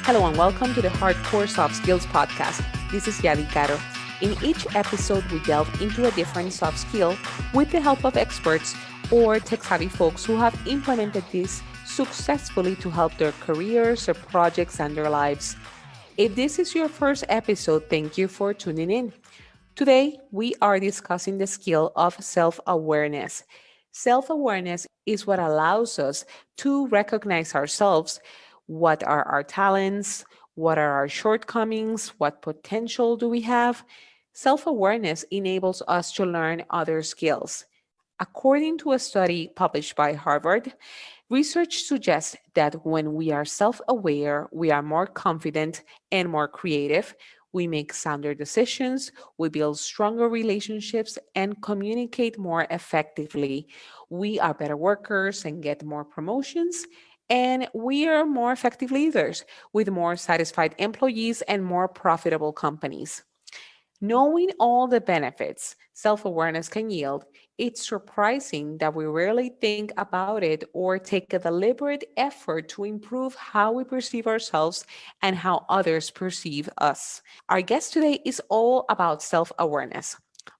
Hello and welcome to the Hardcore Soft Skills Podcast. This is Yavi Caro. In each episode, we delve into a different soft skill with the help of experts or tech-savvy folks who have implemented this successfully to help their careers, their projects, and their lives. If this is your first episode, thank you for tuning in. Today, we are discussing the skill of self-awareness. Self-awareness is what allows us to recognize ourselves. What are our talents? What are our shortcomings? What potential do we have? Self awareness enables us to learn other skills. According to a study published by Harvard, research suggests that when we are self aware, we are more confident and more creative. We make sounder decisions, we build stronger relationships, and communicate more effectively. We are better workers and get more promotions. And we are more effective leaders with more satisfied employees and more profitable companies. Knowing all the benefits self awareness can yield, it's surprising that we rarely think about it or take a deliberate effort to improve how we perceive ourselves and how others perceive us. Our guest today is all about self awareness.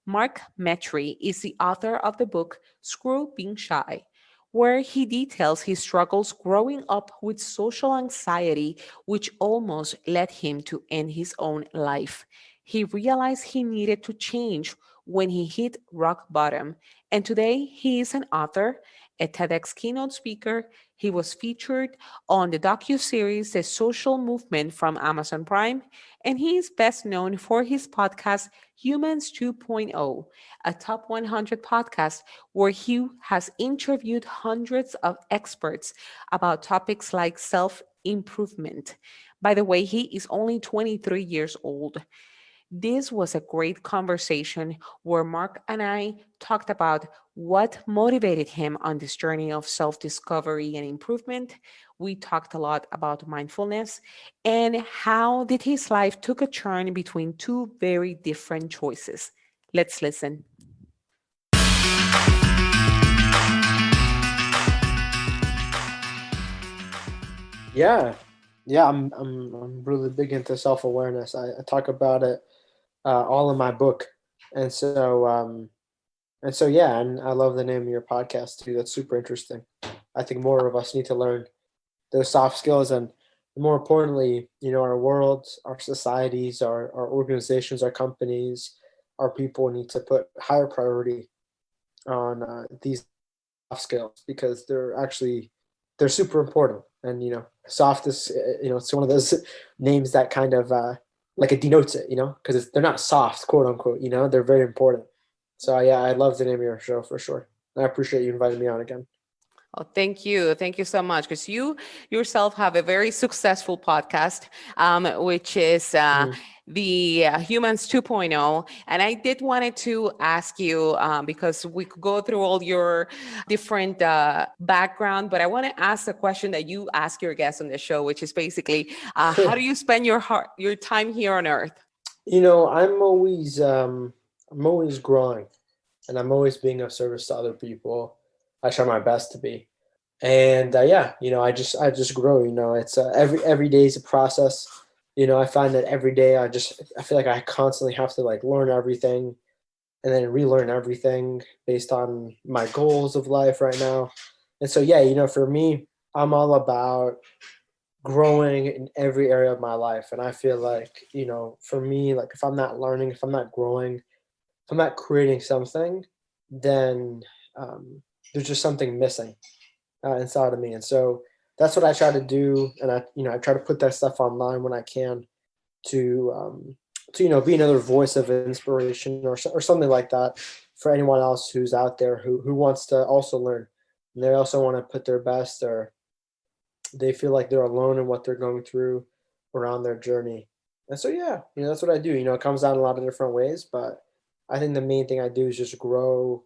Mark Metry is the author of the book Screw Being Shy, where he details his struggles growing up with social anxiety, which almost led him to end his own life. He realized he needed to change when he hit rock bottom. And today he is an author, a TEDx keynote speaker. He was featured on the docu-series The Social Movement from Amazon Prime, and he is best known for his podcast Humans 2.0, a top 100 podcast where he has interviewed hundreds of experts about topics like self-improvement. By the way, he is only 23 years old. This was a great conversation where Mark and I talked about what motivated him on this journey of self discovery and improvement. We talked a lot about mindfulness and how did his life took a turn between two very different choices. Let's listen. Yeah, I'm really big into self-awareness. I talk about it all in my book, and so yeah, and I love the name of your podcast too. That's super interesting. I think more of us need to learn those soft skills, and more importantly, our worlds, our societies, our organizations, our companies, our people need to put higher priority on these soft skills because they're super important. And soft is it's one of those names that kind of like it denotes it, because they're not soft, quote unquote. They're very important. So yeah, I love the name of your show for sure. I appreciate you inviting me on again. Oh, thank you. Thank you so much. Because you yourself have a very successful podcast, which is Mhm. the Humans 2.0. And I did wanted to ask you, because we could go through all your different background, but I want to ask the question that you ask your guests on the show, which is basically, how do you spend your time here on Earth? I'm always growing, and I'm always being of service to other people. I try my best to be. And yeah, I just grow. It's every day is a process. I find that every day I feel like I constantly have to like learn everything and then relearn everything based on my goals of life right now. And so yeah, for me, I'm all about growing in every area of my life. And I feel like, for me, like if I'm not learning, if I'm not growing, if I'm not creating something, then there's just something missing inside of me. And so that's what I try to do. And I try to put that stuff online when I can to be another voice of inspiration or something like that for anyone else who's out there who wants to also learn. And they also want to put their best, or they feel like they're alone in what they're going through around their journey. And so yeah, that's what I do. It comes out in a lot of different ways, but I think the main thing I do is just grow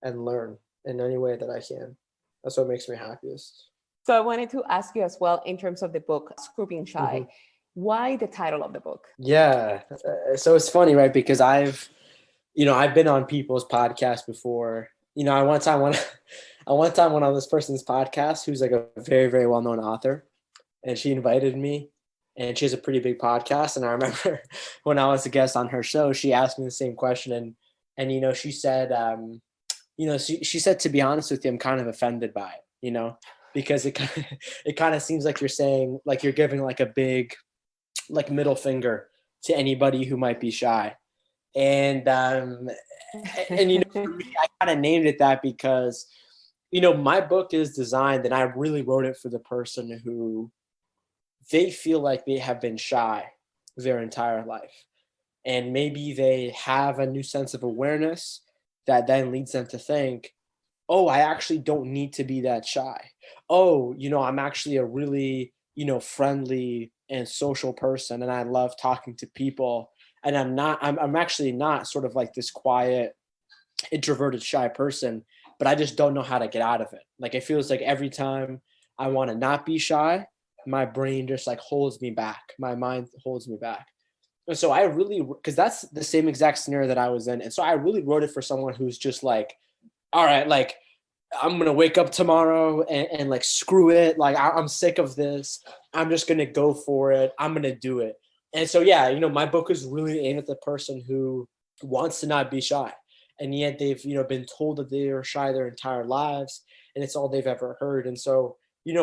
and learn in any way that I can. That's what makes me happiest. So I wanted to ask you as well in terms of the book, Screwing Hmm. Shy. Why the title of the book? Yeah. So it's funny, right? Because I've been on people's podcasts before. I one time went, I one time went on this person's podcast who's like a very, very well known author, and she invited me, and she has a pretty big podcast. And I remember when I was a guest on her show, she asked me the same question, and she said, she said, to be honest with you, I'm kind of offended by it, because it kind of seems like you're saying, like you're giving like a big like middle finger to anybody who might be shy. And for me, I kind of named it that because my book is designed, and I really wrote it for the person who they feel like they have been shy their entire life. And maybe they have a new sense of awareness that then leads them to think, oh, I actually don't need to be that shy. Oh, I'm actually a really, friendly and social person, and I love talking to people. And I'm actually not sort of like this quiet, introverted, shy person, but I just don't know how to get out of it. Like, it feels like every time I want to not be shy, my brain just like holds me back. My mind holds me back. And so because that's the same exact scenario that I was in. And so I really wrote it for someone who's just like, all right, like I'm going to wake up tomorrow and like, screw it. Like I'm sick of this. I'm just going to go for it. I'm going to do it. And so, yeah, my book is really aimed at the person who wants to not be shy. And yet they've, been told that they are shy their entire lives, and it's all they've ever heard. And so,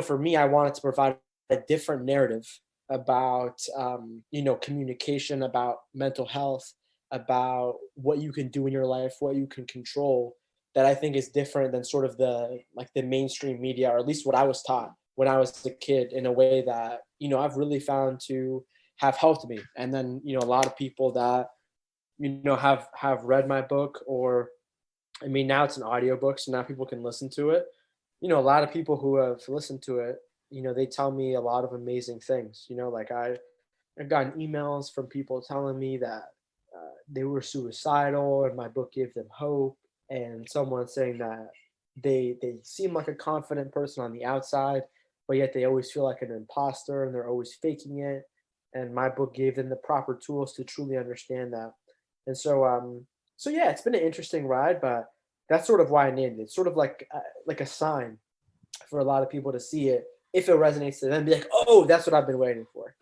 for me, I wanted to provide a different narrative about, communication, about mental health, about what you can do in your life, what you can control, that I think is different than sort of the mainstream media, or at least what I was taught when I was a kid, in a way that, I've really found to have helped me. And then, a lot of people that, have read my book, or, I mean, now it's an audiobook, so now people can listen to it. A lot of people who have listened to it, they tell me a lot of amazing things. Like I've gotten emails from people telling me that they were suicidal and my book gave them hope, and someone saying that they seem like a confident person on the outside, but yet they always feel like an imposter and they're always faking it. And my book gave them the proper tools to truly understand that. And so yeah, it's been an interesting ride, but that's sort of why I named it. It's sort of like a sign for a lot of people to see it, if it resonates to them, be like, oh, that's what I've been waiting for.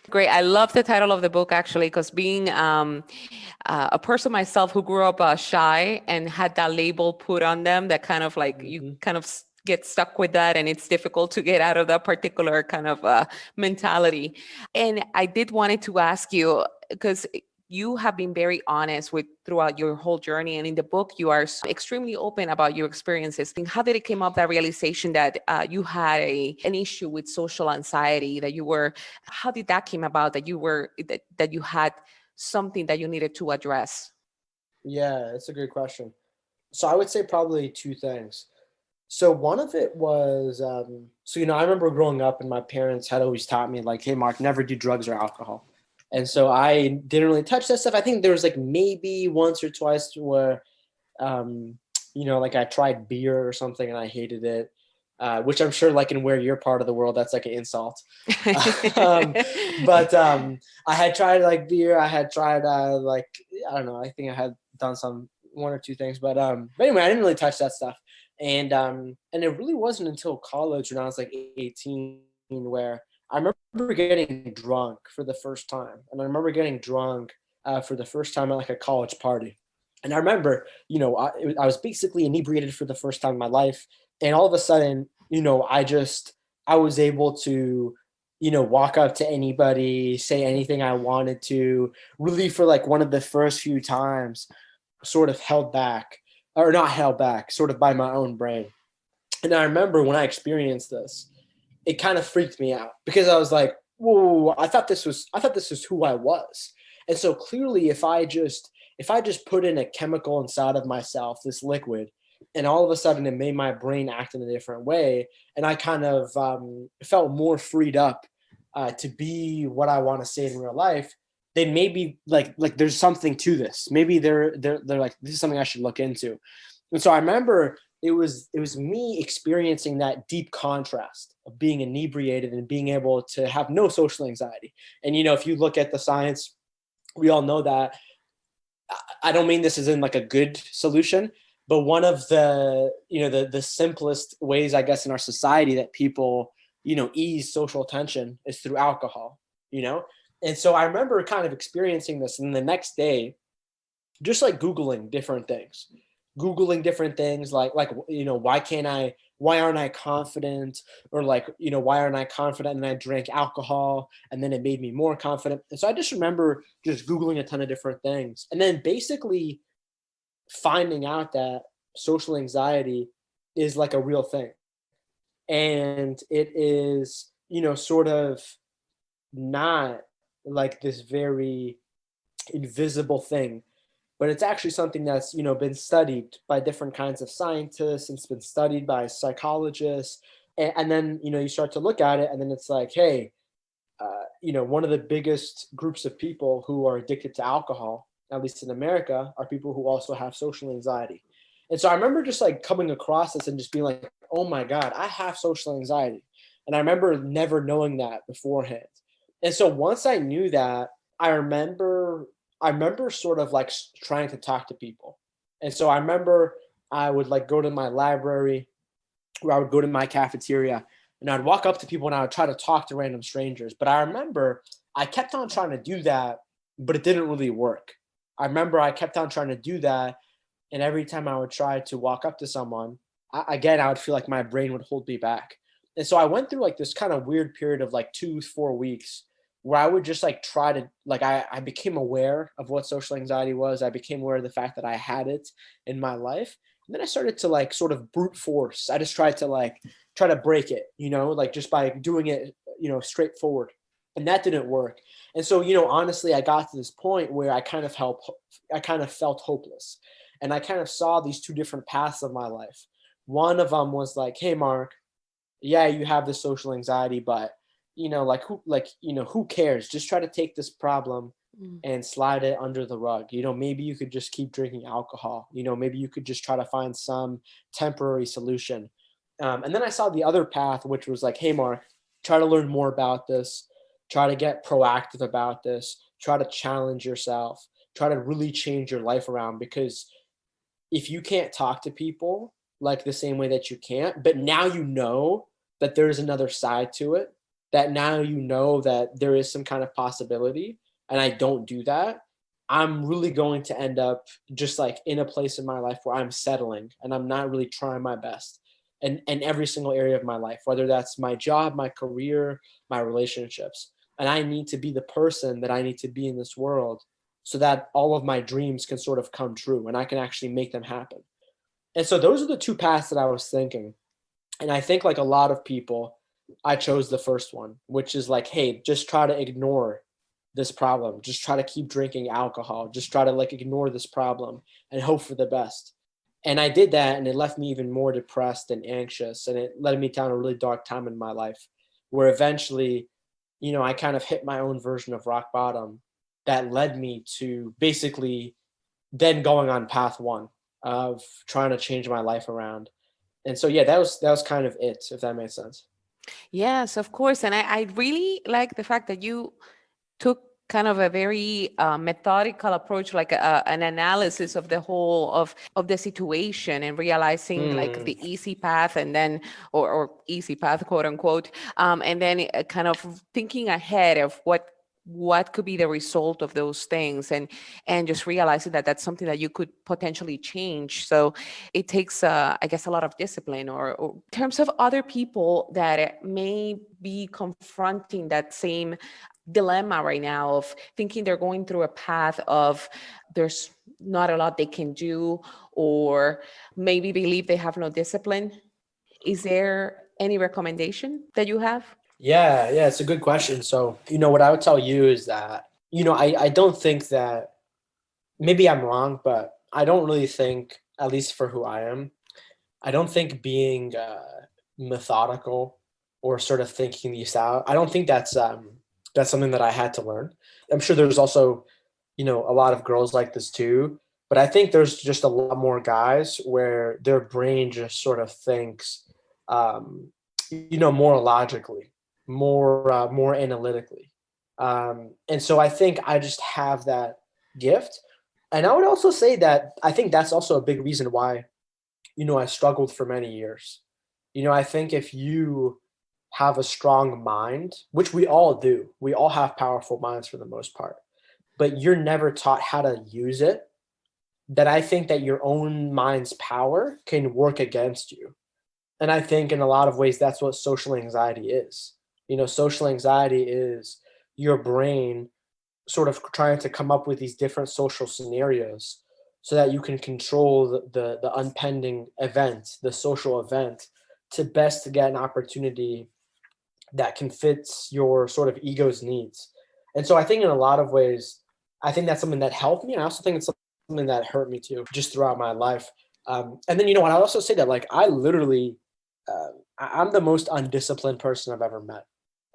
Great. I love the title of the book, actually, because being a person myself who grew up shy and had that label put on them, that kind of like you kind of get stuck with that, and it's difficult to get out of that particular kind of mentality. And I did wanted to ask you, because you have been very honest throughout your whole journey, and in the book you are extremely open about your experiences. And how did it come up, that realization that you had an issue with social anxiety, how did that came about, that you had something that you needed to address? Yeah, it's a good question. So I would say probably two things. So one of it was, I remember growing up and my parents had always taught me, like, hey, Mark, never do drugs or alcohol. And so I didn't really touch that stuff. I think there was like maybe once or twice where, like I tried beer or something and I hated it, which I'm sure, like, in where you're part of the world, that's like an insult. But I had tried like beer. I had tried I don't know. I think I had done one or two things, but anyway, I didn't really touch that stuff. And it really wasn't until college, when I was like 18, where I remember getting drunk for the first time. And I remember getting drunk for the first time at like a college party. And I remember, I was basically inebriated for the first time in my life. And all of a sudden, I was able to, walk up to anybody, say anything I wanted to, really, for like one of the first few times, sort of held back, or not held back, sort of by my own brain. And I remember when I experienced this, it kind of freaked me out, because I was like, whoa, I thought this was who I was. And so clearly, if I just put in a chemical inside of myself, this liquid, and all of a sudden it made my brain act in a different way, and I kind of felt more freed up to be what I want to say in real life, then maybe like there's something to this. Maybe they're like, this is something I should look into. And so I remember it was me experiencing that deep contrast of being inebriated and being able to have no social anxiety. And if you look at the science, we all know that. I don't mean this as in like a good solution, but one of the the simplest ways, I guess, in our society that people ease social tension is through alcohol, you know? And so I remember kind of experiencing this, and the next day, just like Googling different things like, why aren't I confident? Or like, why aren't I confident? And I drank alcohol and then it made me more confident. And so I just remember just Googling a ton of different things. And then basically finding out that social anxiety is like a real thing. And it is, sort of not like this very invisible thing, but it's actually something that's been studied by different kinds of scientists, and it's been studied by psychologists. And then you start to look at it, and then it's like, hey, one of the biggest groups of people who are addicted to alcohol, at least in America, are people who also have social anxiety. And so I remember just like coming across this and just being like, oh my God, I have social anxiety. And I remember never knowing that beforehand. And so once I knew that, I remember sort of like trying to talk to people. And so I remember I would like go to my library, or I would go to my cafeteria, and I'd walk up to people and I would try to talk to random strangers. But I remember I kept on trying to do that, but it didn't really work. I remember I kept on trying to do that. And every time I would try to walk up to someone, I would feel like my brain would hold me back. And so I went through like this kind of weird period of like 2-4 weeks where I would just like try to like I became aware of what social anxiety was. I became aware of the fact that I had it in my life. And then I started to like sort of brute force. I just tried to like try to break it, like just by doing it, straightforward. And that didn't work. And so, honestly, I got to this point where I kind of felt hopeless. And I kind of saw these two different paths of my life. One of them was like, hey, Mark, yeah, you have this social anxiety, but who cares? Just try to take this problem and slide it under the rug. Maybe you could just keep drinking alcohol. Maybe you could just try to find some temporary solution. And then I saw the other path, which was like, hey, Mark, try to learn more about this. Try to get proactive about this. Try to challenge yourself. Try to really change your life around, because if you can't talk to people like the same way that you can't, but now that there's another side to it, that now that there is some kind of possibility, and I don't do that, I'm really going to end up just like in a place in my life where I'm settling and I'm not really trying my best in every single area of my life, whether that's my job, my career, my relationships. And I need to be the person that I need to be in this world so that all of my dreams can sort of come true and I can actually make them happen. And so those are the two paths that I was thinking. And I think like a lot of people, I chose the first one, which is like, hey, just try to ignore this problem. Just try to keep drinking alcohol. Just try to like ignore this problem and hope for the best. And I did that, and it left me even more depressed and anxious. And it led me down a really dark time in my life where eventually, I kind of hit my own version of rock bottom that led me to basically then going on path one of trying to change my life around. And so, yeah, that was kind of it, if that makes sense. Yes, of course. And I really like the fact that you took kind of a very methodical approach, like an analysis of the whole of the situation, and realizing like the easy path, and then or easy path, quote unquote, and then kind of thinking ahead of what could be the result of those things, and just realizing that that's something that you could potentially change. So it takes I guess a lot of discipline, or in terms of other people that may be confronting that same dilemma right now of thinking they're going through a path of there's not a lot they can do, or maybe believe they have no discipline. Is there any recommendation that you have? Yeah, it's a good question. So, what I would tell you is that, I don't think that, maybe I'm wrong, but I don't really think, at least for who I am, I don't think being methodical or sort of thinking these out, I don't think that's something that I had to learn. I'm sure there's also, a lot of girls like this too, but I think there's just a lot more guys where their brain just sort of thinks, more logically, more analytically. And so I think I just have that gift. And I would also say that I think that's also a big reason why, I struggled for many years. I think if you have a strong mind, which we all do. We all have powerful minds for the most part, but you're never taught how to use it, that I think that your own mind's power can work against you. And I think in a lot of ways, that's what social anxiety is. Social anxiety is your brain sort of trying to come up with these different social scenarios so that you can control the impending event, the social event, to best get an opportunity that can fit your sort of ego's needs. And so I think in a lot of ways, I think that's something that helped me. And I also think it's something that hurt me too, just throughout my life. And then, what I also say that, like, I literally, I'm the most undisciplined person I've ever met.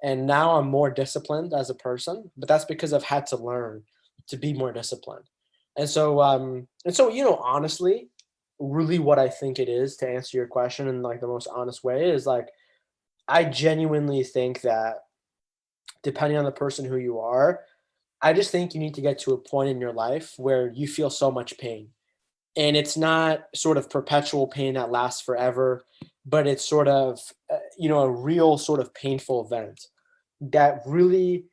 And now I'm more disciplined as a person, but that's because I've had to learn to be more disciplined. And so, honestly, really what I think it is, to answer your question in like the most honest way, is like, I genuinely think that depending on the person who you are, I just think you need to get to a point in your life where you feel so much pain. And it's not sort of perpetual pain that lasts forever, but it's sort of, a real sort of painful event that really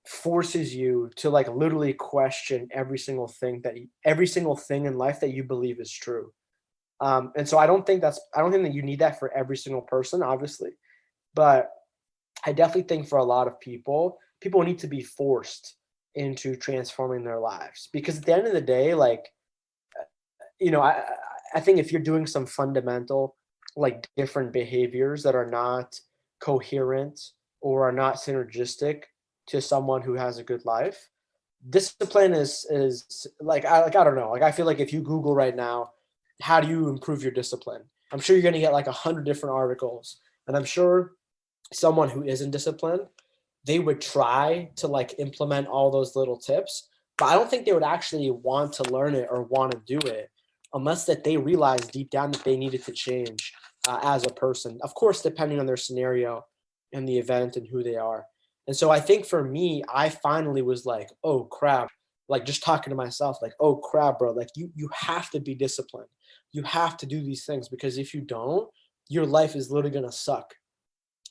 forces you to like literally question every single thing in life that you believe is true. And so I don't think that you need that for every single person, obviously, but I definitely think for a lot of people need to be forced into transforming their lives, because at the end of the day, like, I think if you're doing some fundamental, like, different behaviors that are not coherent or are not synergistic to someone who has a good life, discipline is like I don't know. Like, I feel like if you Google right now, how do you improve your discipline? I'm sure you're gonna get like 100 different articles, and I'm sure someone who isn't disciplined, they would try to like implement all those little tips, but I don't think they would actually want to learn it or want to do it unless that they realize deep down that they needed to change as a person. Of course, depending on their scenario and the event and who they are. And so I think for me, I finally was like, oh crap, like just talking to myself, like, oh crap, bro, like you have to be disciplined. You have to do these things, because if you don't, your life is literally gonna suck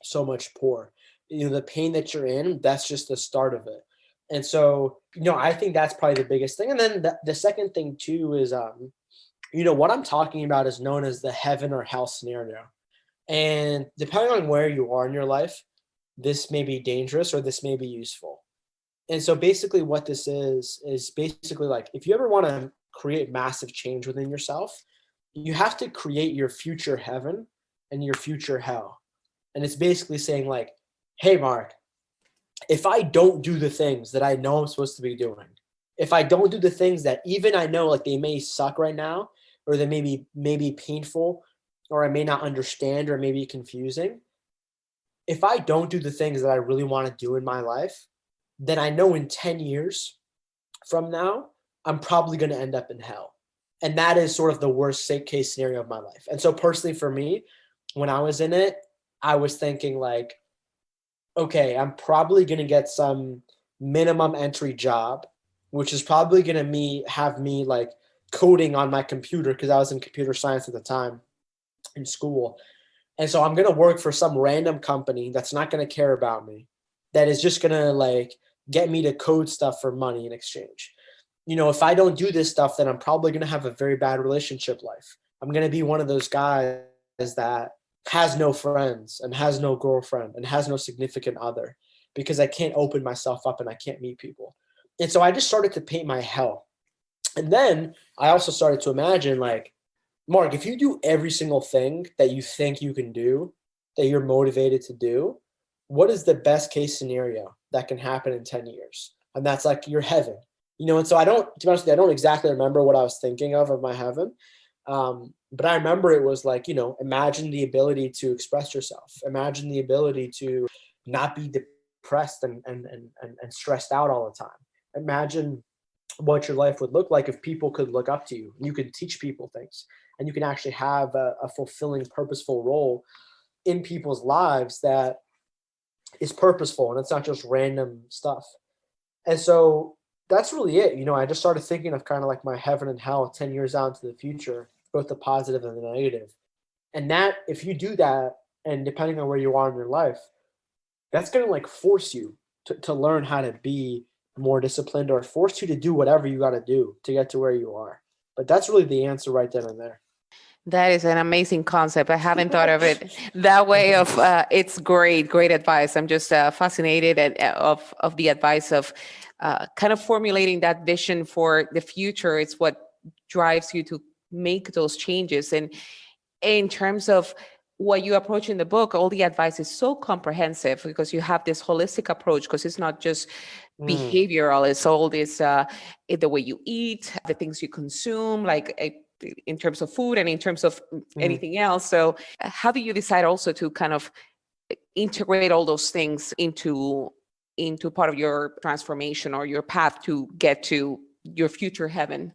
so much poor. The pain that you're in, that's just the start of it. And so, I think that's probably the biggest thing. And then the second thing too is, what I'm talking about is known as the heaven or hell scenario. And depending on where you are in your life, this may be dangerous or this may be useful. And so basically what this is basically like, if you ever want to create massive change within yourself, you have to create your future heaven and your future hell. And it's basically saying like, hey, Mark, if I don't do the things that I know I'm supposed to be doing, if I don't do the things that even I know like they may suck right now, or they may be painful, or I may not understand, or maybe confusing, if I don't do the things that I really want to do in my life, then I know in 10 years from now, I'm probably going to end up in hell. And that is sort of the worst case scenario of my life. And so personally for me, when I was in it, I was thinking like, okay, I'm probably going to get some minimum entry job, which is probably going to have me like coding on my computer, because I was in computer science at the time in school. And so I'm going to work for some random company that's not going to care about me, that is just going to like get me to code stuff for money in exchange. If I don't do this stuff, then I'm probably going to have a very bad relationship life. I'm going to be one of those guys that has no friends and has no girlfriend and has no significant other, because I can't open myself up and I can't meet people. And so I just started to paint my hell. And then I also started to imagine like, Mark, if you do every single thing that you think you can do, that you're motivated to do, what is the best case scenario that can happen in 10 years? And that's like your heaven. And so to be honest with you, I don't exactly remember what I was thinking of my heaven. But I remember it was like, imagine the ability to express yourself. Imagine the ability to not be depressed and stressed out all the time. Imagine what your life would look like if people could look up to you. You could teach people things, and you can actually have a fulfilling, purposeful role in people's lives that is purposeful, and it's not just random stuff. And so that's really it. I just started thinking of kind of like my heaven and hell 10 years out into the future, both the positive and the negative. And that, if you do that, and depending on where you are in your life, that's going to like force you to learn how to be more disciplined, or force you to do whatever you got to do to get to where you are. But that's really the answer right then and there. That is an amazing concept. I haven't thought of it that way. Of it's great, great advice. I'm just fascinated of the advice of kind of formulating that vision for the future. It's what drives you to make those changes. And in terms of what you approach in the book, all the advice is so comprehensive because you have this holistic approach, because it's not just Mm, behavioral, it's all this the way you eat, the things you consume, like in terms of food and in terms of mm. anything else. So how do you decide also to kind of integrate all those things into part of your transformation or your path to get to your future heaven?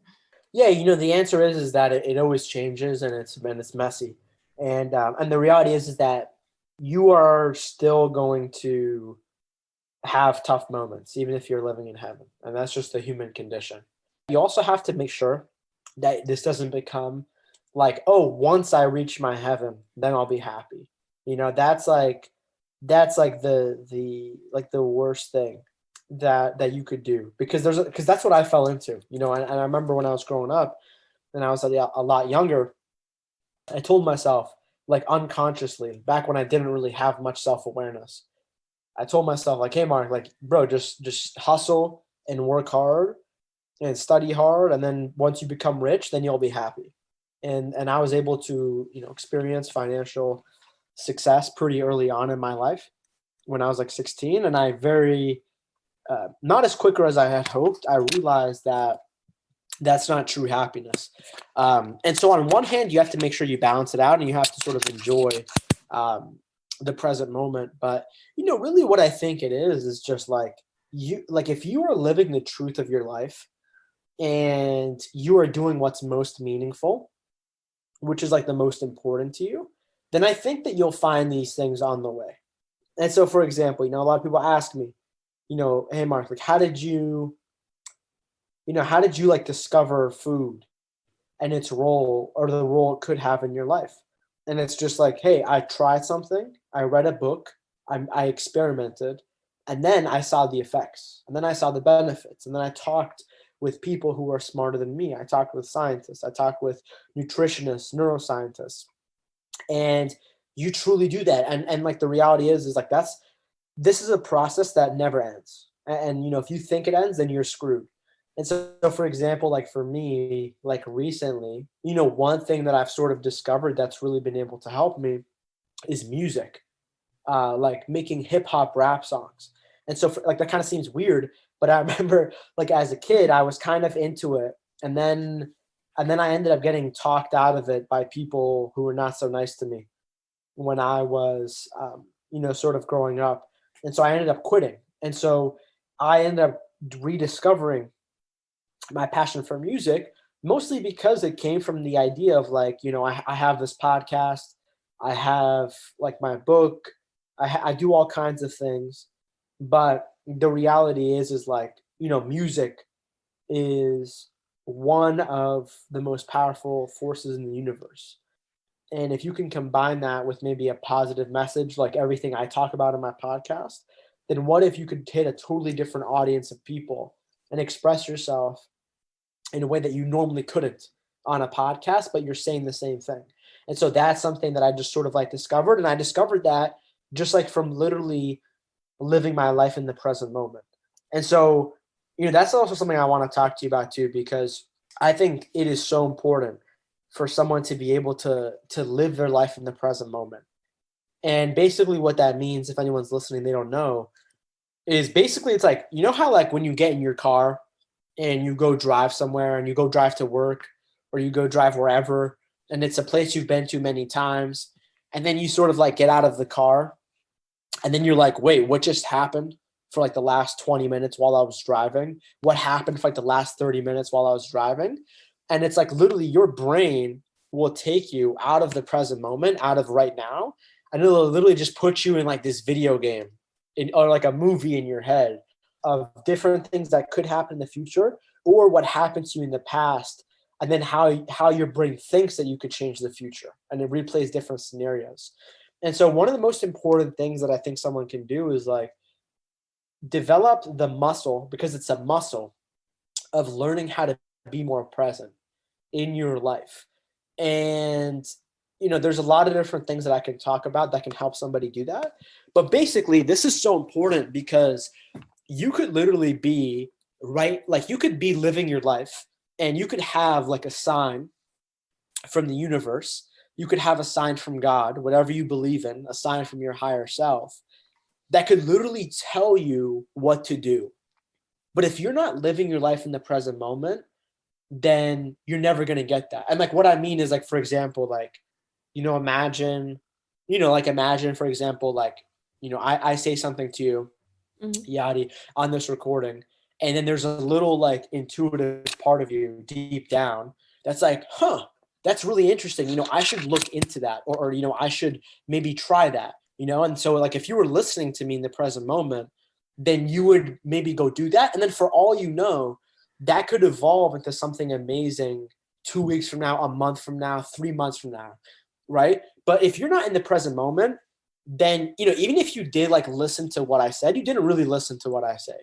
Yeah, the answer is that it always changes, and it's messy, and the reality is that you are still going to have tough moments, even if you're living in heaven, and that's just the human condition. You also have to make sure that this doesn't become like, oh, once I reach my heaven, then I'll be happy. That's like the worst thing that you could do, because that's what I fell into, and I remember when I was growing up and I was a lot younger, I told myself, like, unconsciously, back when I didn't really have much self-awareness, I told myself, like, hey Mark, like, bro, just hustle and work hard and study hard, and then once you become rich, then you'll be happy. And I was able to, experience financial success pretty early on in my life when I was like 16, and I very not as quicker as I had hoped, I realized that that's not true happiness. And so on one hand, you have to make sure you balance it out, and you have to sort of enjoy um, the present moment. But really, what I think it is just like, if you are living the truth of your life and you are doing what's most meaningful, which is like the most important to you, then I think that you'll find these things on the way. And so, for example, a lot of people ask me, hey Mark, like, how did you like discover food and its role, or the role it could have in your life? And it's just like, hey, I tried something, I read a book, I experimented, and then I saw the effects, and then I saw the benefits, and then I talked with people who are smarter than me. I talked with scientists, I talked with nutritionists, neuroscientists, and you truly do that. And like, the reality is like, this is a process that never ends. And if you think it ends, then you're screwed. And so, for example, like for me, like recently, one thing that I've sort of discovered that's really been able to help me is music, like making hip hop rap songs. And so, like, that kind of seems weird, but I remember, like, as a kid, I was kind of into it, and then I ended up getting talked out of it by people who were not so nice to me when I was, sort of growing up. And so I ended up quitting. And so I ended up rediscovering my passion for music, mostly because it came from the idea of, like, I have this podcast, I have like my book, I do all kinds of things. But the reality is like, music is one of the most powerful forces in the universe. And if you can combine that with maybe a positive message, like everything I talk about in my podcast, then what if you could hit a totally different audience of people and express yourself in a way that you normally couldn't on a podcast, but you're saying the same thing? And so that's something that I just sort of like discovered. And I discovered that just like from literally living my life in the present moment. And so, that's also something I want to talk to you about too, because I think it is so important for someone to be able to live their life in the present moment. And basically what that means, if anyone's listening, they don't know, is basically it's like, how like when you get in your car and you go drive somewhere and you go drive to work or you go drive wherever, and it's a place you've been to many times, and then you sort of like get out of the car and then you're like, wait, what just happened for like the last 20 minutes while I was driving? What happened for like the last 30 minutes while I was driving? And it's like literally your brain will take you out of the present moment, out of right now, and it'll literally just put you in like this video game or like a movie in your head of different things that could happen in the future, or what happened to you in the past, and then how your brain thinks that you could change the future, and it replays different scenarios. And so one of the most important things that I think someone can do is like develop the muscle, because it's a muscle, of learning how to be more present in your life. And there's a lot of different things that I can talk about that can help somebody do that. But basically, this is so important because you could literally be like you could be living your life and you could have like a sign from the universe. You could have a sign from God, whatever you believe in, a sign from your higher self that could literally tell you what to do. But if you're not living your life in the present moment, then you're never going to get that. And like what I mean is, like, for example, like, imagine, imagine, for example, like, I say something to you, Mhm. Yadi, on this recording, and then there's a little like intuitive part of you deep down that's like, that's really interesting. I should look into that, or I should maybe try that, And so like, if you were listening to me in the present moment, then you would maybe go do that. And then for all you know, that could evolve into something amazing 2 weeks from now, a month from now, 3 months from now. Right. But if you're not in the present moment, then, even if you did like listen to what I said, you didn't really listen to what I say.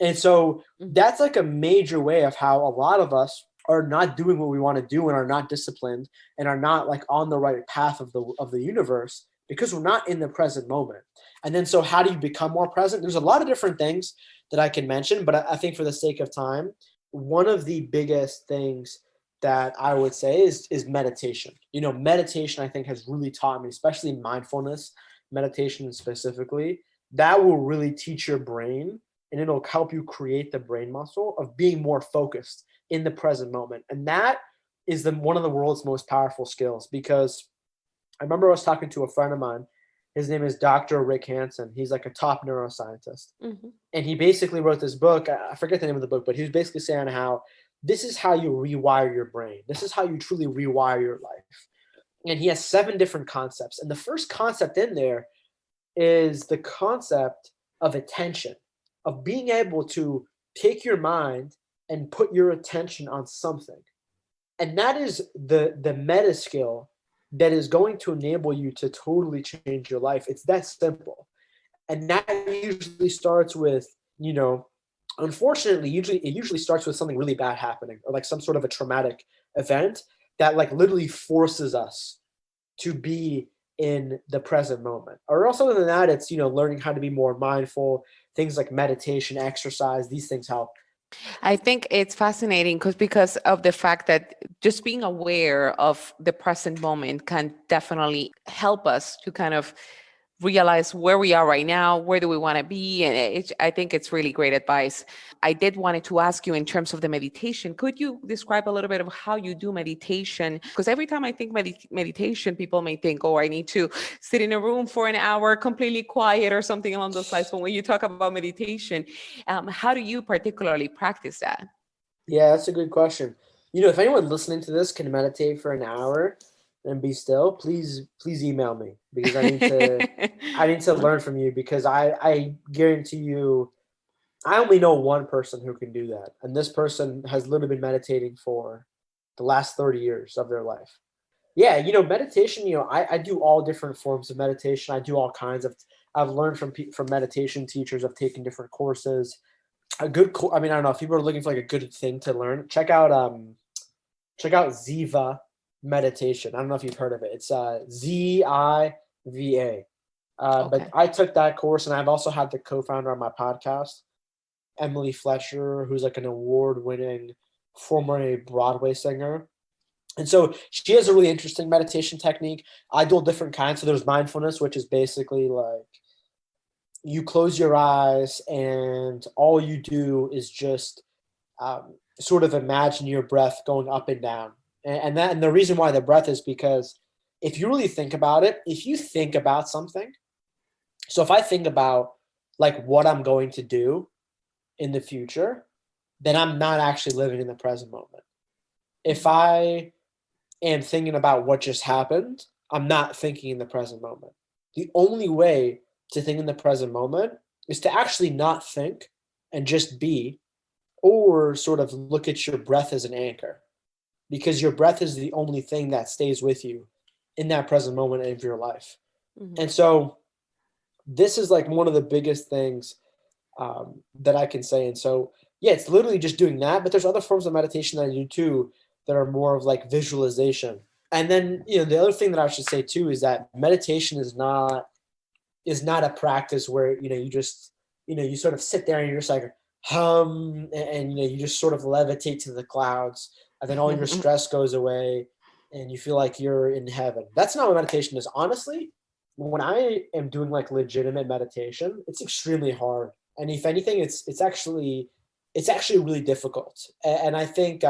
And so Mhm. that's like a major way of how a lot of us are not doing what we want to do and are not disciplined and are not like on the right path of the universe, because we're not in the present moment. And then, so how do you become more present? There's a lot of different things that I can mention, but I think for the sake of time, one of the biggest things that I would say is meditation. Meditation, I think, has really taught me, especially mindfulness meditation specifically, that will really teach your brain, and it'll help you create the brain muscle of being more focused in the present moment. And that is one of the world's most powerful skills, because I remember I was talking to a friend of mine. His name is Dr. Rick Hansen. He's like a top neuroscientist. Mhm. And he basically wrote this book. I forget the name of the book, but he was basically saying how this is how you rewire your brain. This is how you truly rewire your life. And he has 7 different concepts. And the first concept in there is the concept of attention, of being able to take your mind and put your attention on something. And that is the meta skill that is going to enable you to totally change your life. It's that simple. And that usually starts with, unfortunately, it usually starts with something really bad happening, or like some sort of a traumatic event that like literally forces us to be in the present moment. Or else, other than that, it's, learning how to be more mindful. Things like meditation, exercise, these things help. I think it's fascinating because of the fact that just being aware of the present moment can definitely help us to kind of realize where we are right now, where do we want to be, and I think it's really great advice. I did wanted to ask you in terms of the meditation. Could you describe a little bit of how you do meditation? Because every time I think meditation, people may think, oh, I need to sit in a room for an hour, completely quiet, or something along those lines. But when you talk about meditation, how do you particularly practice that? Yeah, that's a good question. If anyone listening to this can meditate for an hour and be still, please email me, because I need to learn from you, because I guarantee you, I only know one person who can do that. And this person has literally been meditating for the last 30 years of their life. Yeah, meditation, I do all different forms of meditation. I do all kinds of, I've learned from meditation teachers. I've taken different courses. I mean, I don't know if people are looking for like a good thing to learn. Check out Ziva meditation. I don't know if you've heard of it. It's Ziva. But Okay. I took that course, and I've also had the co-founder on my podcast, Emily Fletcher, who's like an award-winning former Broadway singer. And so she has a really interesting meditation technique. I do different kinds. So there's mindfulness, which is basically like you close your eyes and all you do is just sort of imagine your breath going up and down. And the reason why the breath is because if you really think about it, if you think about something, so if I think about like what I'm going to do in the future, then I'm not actually living in the present moment. If Mhm. I am thinking about what just happened, I'm not thinking in the present moment. The only way to think in the present moment is to actually not think and just be, or sort of look at your breath as an anchor, because your breath is the only thing that stays with you in that present moment of your life. Mhm. And so this is like one of the biggest things that I can say. And so, yeah, it's literally just doing that. But there's other forms of meditation that I do too that are more of like visualization. And then, the other thing that I should say too is that meditation is not a practice where, you just, you sort of sit there and you're just like and you just sort of levitate to the clouds, and then all your stress goes away and you feel like you're in heaven. That's not what meditation is. Honestly, when I am doing like legitimate meditation, it's extremely hard. And if anything, it's actually really difficult. And I think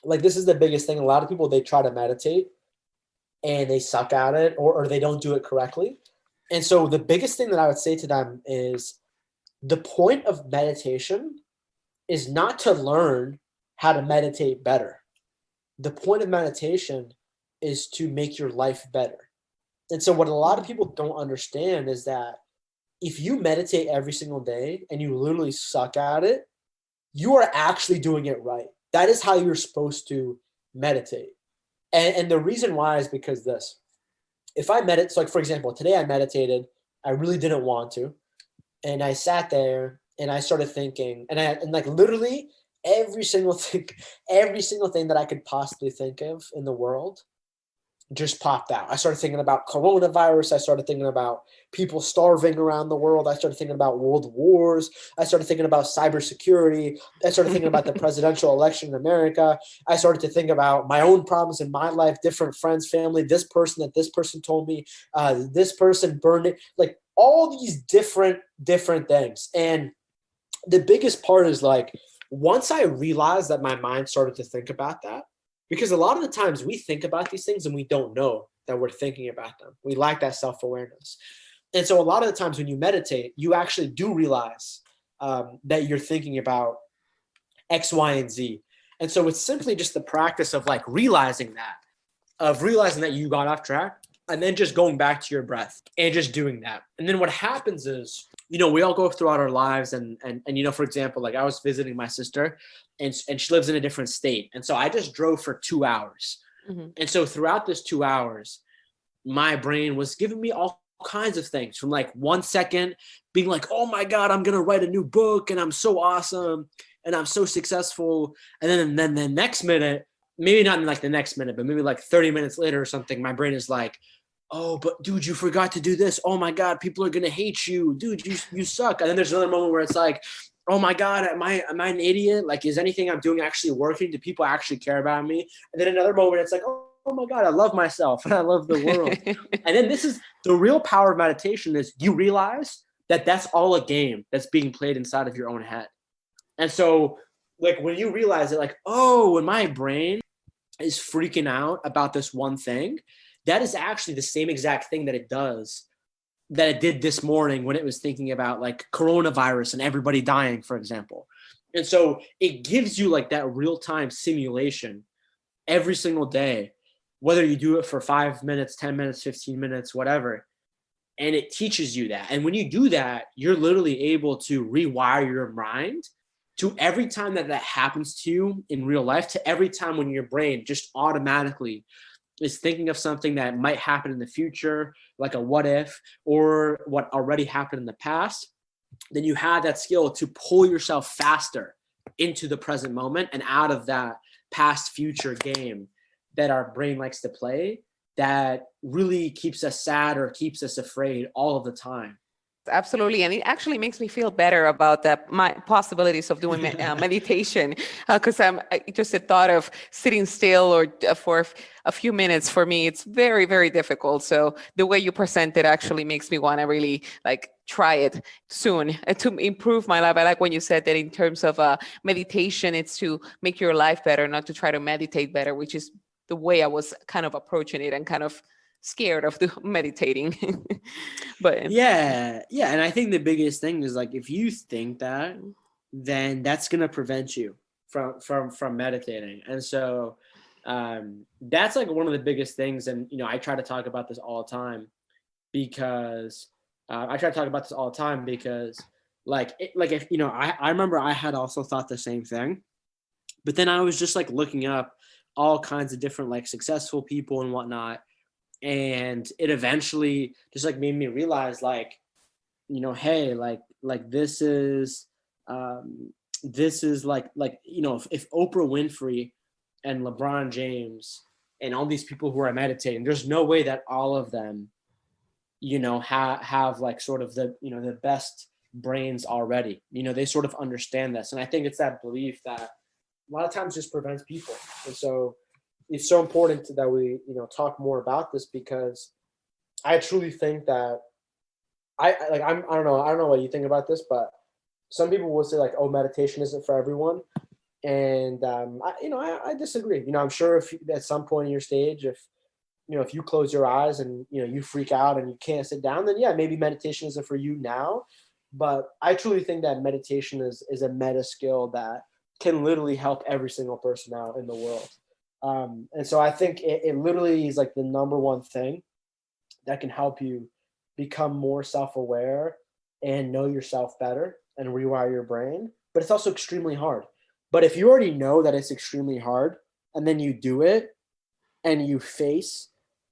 like this is the biggest thing. A lot of people, they try to meditate and they suck at it, or they don't do it correctly. And so the biggest thing that I would say to them is the point of meditation is not to learn how to meditate better. The point of meditation is to make your life better. And so what a lot of people don't understand is that if you meditate every single day and you literally suck at it, you are actually doing it right. That is how you're supposed to meditate. And the reason why is because this. If I meditate, so like for example, today I meditated, I really didn't want to, and I sat there and I started thinking, and like literally every single thing, every single thing that I could possibly think of in the world just popped out. I started thinking about coronavirus. I started thinking about people starving around the world. I started thinking about world wars. I started thinking about cybersecurity. I started thinking about the presidential election in America. I started to think about my own problems in my life, different friends, family, this person that this person told me, this person burned it, like all these different things. And the biggest part is like, once I realized that my mind started to think about that, because a lot of the times we think about these things and we don't know that we're thinking about them. We lack that self-awareness. And so a lot of the times when you meditate, you actually do realize that you're thinking about X, Y, and Z. And so it's simply just the practice of like realizing that you got off track, and then just going back to your breath and just doing that. And then what happens is, we all go throughout our lives and for example, like I was visiting my sister and she lives in a different state. And so I just drove for 2 hours. Mhm. And so throughout this 2 hours, my brain was giving me all kinds of things, from like 1 second being like, oh my God, I'm going to write a new book and I'm so awesome and I'm so successful. And then the next minute, maybe not in like the next minute, but maybe like 30 minutes later or something, my brain is like, oh, but dude, you forgot to do this. Oh my God, people are gonna hate you, dude. You suck. And then there's another moment where it's like, oh my God, am I an idiot? Like, is anything I'm doing actually working? Do people actually care about me? And then another moment, it's like, oh my God, I love myself and I love the world. And then this is the real power of meditation: is you realize that that's all a game that's being played inside of your own head. And so, like, when you realize it, like, oh, when my brain is freaking out about this one thing, that is actually the same exact thing that it did this morning when it was thinking about like coronavirus and everybody dying, for example. And so it gives you like that real-time simulation every single day, whether you do it for 5 minutes, 10 minutes, 15 minutes, whatever. And it teaches you that. And when you do that, you're literally able to rewire your mind to every time that happens to you in real life, to every time when your brain just automatically is thinking of something that might happen in the future, like a what if, or what already happened in the past. Then you have that skill to pull yourself faster into the present moment and out of that past future game that our brain likes to play, that really keeps us sad or keeps us afraid all of the time. Absolutely. And it actually makes me feel better about my possibilities of doing meditation, because just the thought of sitting still or for a few minutes, for me, it's very, very difficult. So the way you present it actually makes me want to really like try it soon to improve my life. I like when you said that in terms of meditation, it's to make your life better, not to try to meditate better, which is the way I was kind of approaching it and kind of scared of the meditating. But yeah, and I think the biggest thing is like, if you think that, then that's going to prevent you from meditating. And so that's like one of the biggest things. And I try to talk about this all the time because like if I remember I had also thought the same thing, but then I was just like looking up all kinds of different like successful people and whatnot. And it eventually just like made me realize like, hey, like this is like, if Oprah Winfrey and LeBron James and all these people who are meditating, there's no way that all of them, have like sort of the best brains already. They sort of understand this. And I think it's that belief that a lot of times just prevents people. And so it's so important that we, talk more about this, because I truly think that I don't know what you think about this, but some people will say like, oh, meditation isn't for everyone. And, I disagree. I'm sure if at some point in your stage, if you close your eyes and, you freak out and you can't sit down, then yeah, maybe meditation isn't for you now. But I truly think that meditation is a meta skill that can literally help every single person out in the world. And so I think it literally is like the number one thing that can help you become more self-aware and know yourself better and rewire your brain. But it's also extremely hard. But if you already know that it's extremely hard and then you do it and you face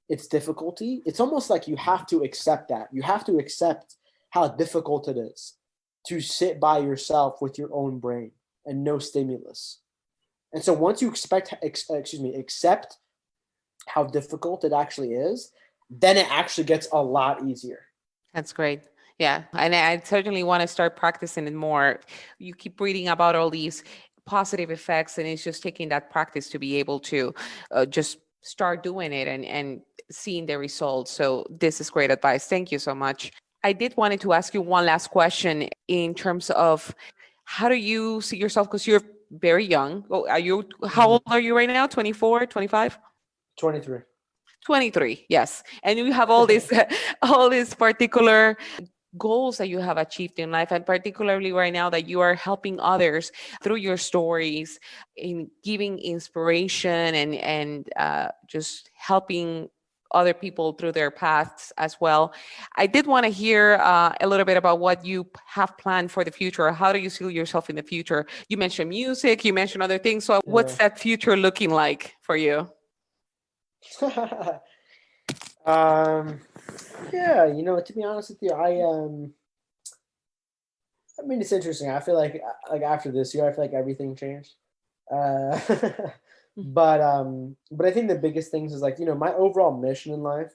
its difficulty, it's almost like you have to accept that. You have to accept how difficult it is to sit by yourself with your own brain and no stimulus. And so once you accept how difficult it actually is, then it actually gets a lot easier. That's great. Yeah. And I certainly want to start practicing it more. You keep reading about all these positive effects, and it's just taking that practice to be able to just start doing it and seeing the results. So this is great advice. Thank you so much. I did wanted to ask you one last question in terms of how do you see yourself? Because you're very young. How old are you right now? 24, 25? 23. 23, yes. And you have all these all these particular goals that you have achieved in life, and particularly right now that you are helping others through your stories, in giving inspiration and just helping other people through their paths as well. I did want to hear a little bit about what you have planned for the future. How do you see yourself in the future? You mentioned music, you mentioned other things. So what's that future looking like for you? Yeah, to be honest with you, I mean, it's interesting. I feel like after this year, I feel like everything changed. Uh, but I think the biggest things is like, my overall mission in life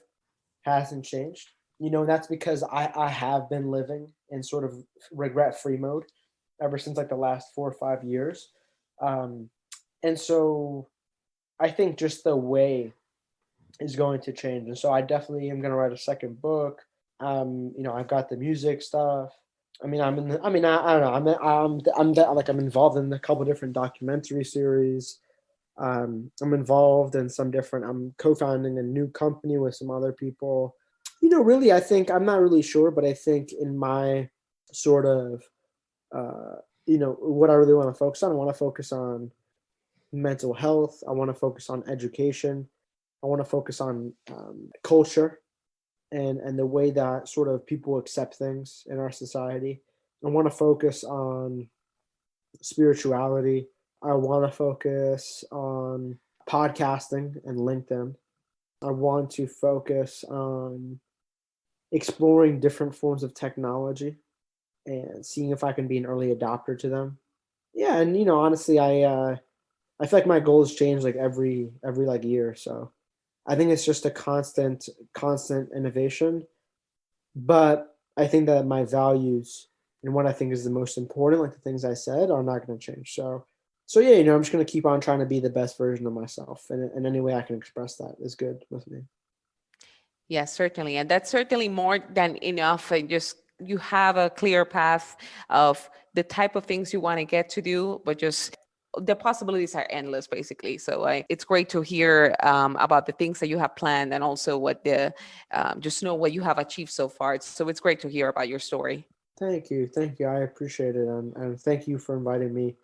hasn't changed. And that's because I have been living in sort of regret-free mode ever since like the last 4 or 5 years. And so I think just the way is going to change. And so I definitely am going to write a second book. I've got the music stuff. I don't know. I'm involved in a couple different documentary series. I'm involved in some different, I'm co-founding a new company with some other people. Really, I think, I'm not really sure, but I think in my sort of, what I really want to focus on, I want to focus on mental health. I want to focus on education. I want to focus on culture and the way that sort of people accept things in our society. I want to focus on spirituality. I want to focus on podcasting and LinkedIn. I want to focus on exploring different forms of technology and seeing if I can be an early adopter to them. Yeah, and honestly, I feel like my goals change like every like year. So I think it's just a constant innovation. But I think that my values and what I think is the most important, like the things I said, are not going to change. So yeah, I'm just going to keep on trying to be the best version of myself. And any way I can express that is good with me. Yes, certainly. And that's certainly more than enough. And just you have a clear path of the type of things you want to get to do, but just the possibilities are endless, basically. So it's great to hear about the things that you have planned, and also what just know what you have achieved so far. So it's great to hear about your story. Thank you. I appreciate it. And thank you for inviting me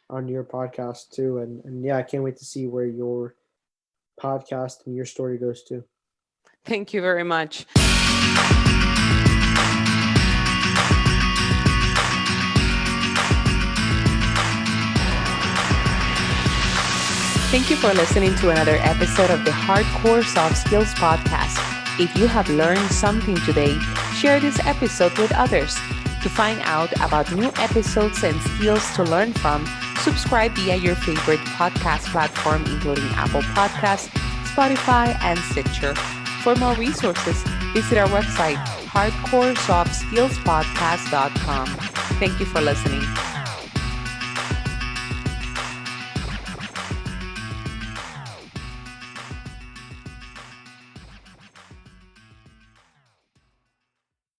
on your podcast too. And yeah, I can't wait to see where your podcast and your story goes to. Thank you very much. Thank you for listening to another episode of the Hardcore Soft Skills Podcast. If you have learned something today, share this episode with others. To find out about new episodes and skills to learn from, subscribe via your favorite podcast platform, including Apple Podcasts, Spotify, and Stitcher. For more resources, visit our website, hardcoresoftskillspodcast.com. Thank you for listening.